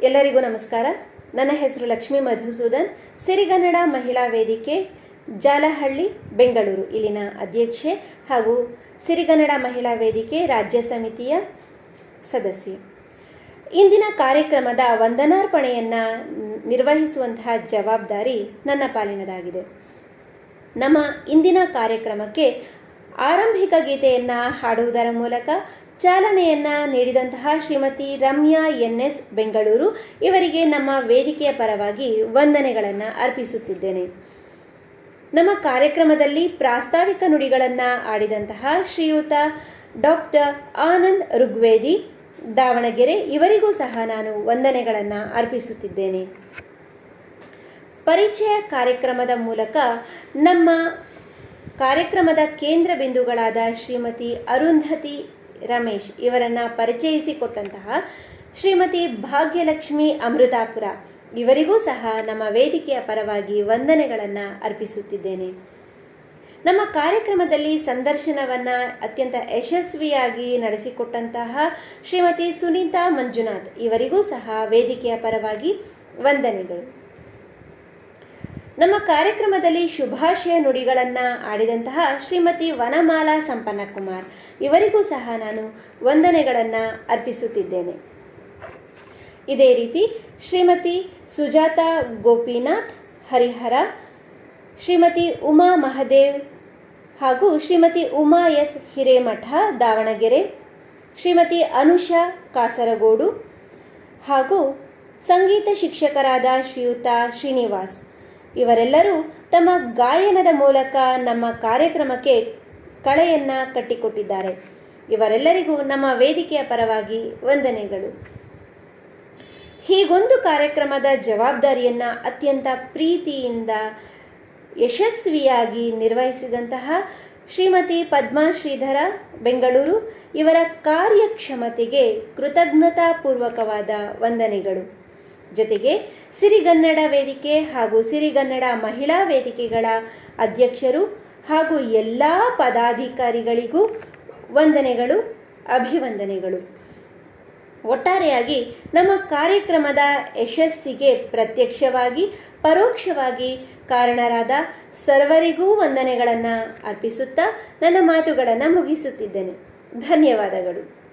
ಎಲ್ಲರಿಗೂ ನಮಸ್ಕಾರ. ನನ್ನ ಹೆಸರು ಲಕ್ಷ್ಮೀ ಮಧುಸೂದನ್. ಸಿರಿಗನ್ನಡ ಮಹಿಳಾ ವೇದಿಕೆ ಜಾಲಹಳ್ಳಿ ಬೆಂಗಳೂರು ಇಲ್ಲಿನ ಅಧ್ಯಕ್ಷೆ ಹಾಗೂ ಸಿರಿಗನ್ನಡ ಮಹಿಳಾ ವೇದಿಕೆ ರಾಜ್ಯ ಸಮಿತಿಯ ಸದಸ್ಯೆ. ಇಂದಿನ ಕಾರ್ಯಕ್ರಮದ ವಂದನಾರ್ಪಣೆಯನ್ನು ನಿರ್ವಹಿಸುವಂತಹ ಜವಾಬ್ದಾರಿ ನನ್ನ ಪಾಲಿನದಾಗಿದೆ. ನಮ್ಮ ಇಂದಿನ ಕಾರ್ಯಕ್ರಮಕ್ಕೆ ಆರಂಭಿಕ ಗೀತೆಯನ್ನು ಹಾಡುವುದರ ಮೂಲಕ ಚಾಲನೆಯನ್ನು ನೀಡಿದಂತಹ ಶ್ರೀಮತಿ ರಮ್ಯಾ ಎನ್.ಎಸ್. ಬೆಂಗಳೂರು ಇವರಿಗೆ ನಮ್ಮ ವೇದಿಕೆಯ ಪರವಾಗಿ ವಂದನೆಗಳನ್ನು ಅರ್ಪಿಸುತ್ತಿದ್ದೇನೆ. ನಮ್ಮ ಕಾರ್ಯಕ್ರಮದಲ್ಲಿ ಪ್ರಾಸ್ತಾವಿಕ ನುಡಿಗಳನ್ನು ಆಡಿದಂತಹ ಶ್ರೀಯುತ ಡಾಕ್ಟರ್ ಆನಂದ್ ಋಗ್ವೇದಿ ದಾವಣಗೆರೆ ಇವರಿಗೂ ಸಹ ನಾನು ವಂದನೆಗಳನ್ನು ಅರ್ಪಿಸುತ್ತಿದ್ದೇನೆ. ಪರಿಚಯ ಕಾರ್ಯಕ್ರಮದ ಮೂಲಕ ನಮ್ಮ ಕಾರ್ಯಕ್ರಮದ ಕೇಂದ್ರ ಬಿಂದುಗಳಾದ ಶ್ರೀಮತಿ ಅರುಂಧತಿ ರಮೇಶ್ ಇವರನ್ನು ಪರಿಚಯಿಸಿಕೊಟ್ಟಂತಹ ಶ್ರೀಮತಿ ಭಾಗ್ಯಲಕ್ಷ್ಮಿ ಅಮೃತಾಪುರ ಇವರಿಗೂ ಸಹ ನಮ್ಮ ವೇದಿಕೆಯ ಪರವಾಗಿ ವಂದನೆಗಳನ್ನು ಅರ್ಪಿಸುತ್ತಿದ್ದೇನೆ. ನಮ್ಮ ಕಾರ್ಯಕ್ರಮದಲ್ಲಿ ಸಂದರ್ಶನವನ್ನು ಅತ್ಯಂತ ಯಶಸ್ವಿಯಾಗಿ ನಡೆಸಿಕೊಟ್ಟಂತಹ ಶ್ರೀಮತಿ ಸುನೀತಾ ಮಂಜುನಾಥ್ ಇವರಿಗೂ ಸಹ ವೇದಿಕೆಯ ಪರವಾಗಿ ವಂದನೆಗಳು. ನಮ್ಮ ಕಾರ್ಯಕ್ರಮದಲ್ಲಿ ಶುಭಾಶಯ ನುಡಿಗಳನ್ನು ಆಡಿದಂತಹ ಶ್ರೀಮತಿ ವನಮಾಲಾ ಸಂಪನ್ನಕುಮಾರ್ ಇವರಿಗೂ ಸಹ ನಾನು ವಂದನೆಗಳನ್ನು ಅರ್ಪಿಸುತ್ತಿದ್ದೇನೆ. ಇದೇ ರೀತಿ ಶ್ರೀಮತಿ ಸುಜಾತಾ ಗೋಪಿನಾಥ್ ಹರಿಹರ, ಶ್ರೀಮತಿ ಉಮಾ ಮಹದೇವ್ ಹಾಗೂ ಶ್ರೀಮತಿ ಉಮಾ ಎಸ್ ಹಿರೇಮಠ ದಾವಣಗೆರೆ, ಶ್ರೀಮತಿ ಅನುಷಾ ಕಾಸರಗೋಡು ಹಾಗೂ ಸಂಗೀತ ಶಿಕ್ಷಕರಾದ ಶ್ರೀಯುತ ಶ್ರೀನಿವಾಸ್ ಇವರೆಲ್ಲರೂ ತಮ್ಮ ಗಾಯನದ ಮೂಲಕ ನಮ್ಮ ಕಾರ್ಯಕ್ರಮಕ್ಕೆ ಕಳೆಯನ್ನು ಕಟ್ಟಿಕೊಟ್ಟಿದ್ದಾರೆ. ಇವರೆಲ್ಲರಿಗೂ ನಮ್ಮ ವೇದಿಕೆಯ ಪರವಾಗಿ ವಂದನೆಗಳು. ಹೀಗೊಂದು ಕಾರ್ಯಕ್ರಮದ ಜವಾಬ್ದಾರಿಯನ್ನು ಅತ್ಯಂತ ಪ್ರೀತಿಯಿಂದ ಯಶಸ್ವಿಯಾಗಿ ನಿರ್ವಹಿಸಿದಂತಹ ಶ್ರೀಮತಿ ಪದ್ಮಾ ಶ್ರೀಧರ ಬೆಂಗಳೂರು ಇವರ ಕಾರ್ಯಕ್ಷಮತೆಗೆ ಕೃತಜ್ಞತಾಪೂರ್ವಕವಾದ ವಂದನೆಗಳು. ಜೊತೆಗೆ ಸಿರಿಗನ್ನಡ ವೇದಿಕೆ ಹಾಗೂ ಸಿರಿಗನ್ನಡ ಮಹಿಳಾ ವೇದಿಕೆಗಳ ಅಧ್ಯಕ್ಷರು ಹಾಗೂ ಎಲ್ಲ ಪದಾಧಿಕಾರಿಗಳಿಗೂ ವಂದನೆಗಳು, ಅಭಿವಂದನೆಗಳು. ಒಟ್ಟಾರೆಯಾಗಿ ನಮ್ಮ ಕಾರ್ಯಕ್ರಮದ ಯಶಸ್ಸಿಗೆ ಪ್ರತ್ಯಕ್ಷವಾಗಿ ಪರೋಕ್ಷವಾಗಿ ಕಾರಣರಾದ ಸರ್ವರಿಗೂ ವಂದನೆಗಳನ್ನು ಅರ್ಪಿಸುತ್ತಾ ನನ್ನ ಮಾತುಗಳನ್ನು ಮುಗಿಸುತ್ತಿದ್ದೇನೆ. ಧನ್ಯವಾದಗಳು.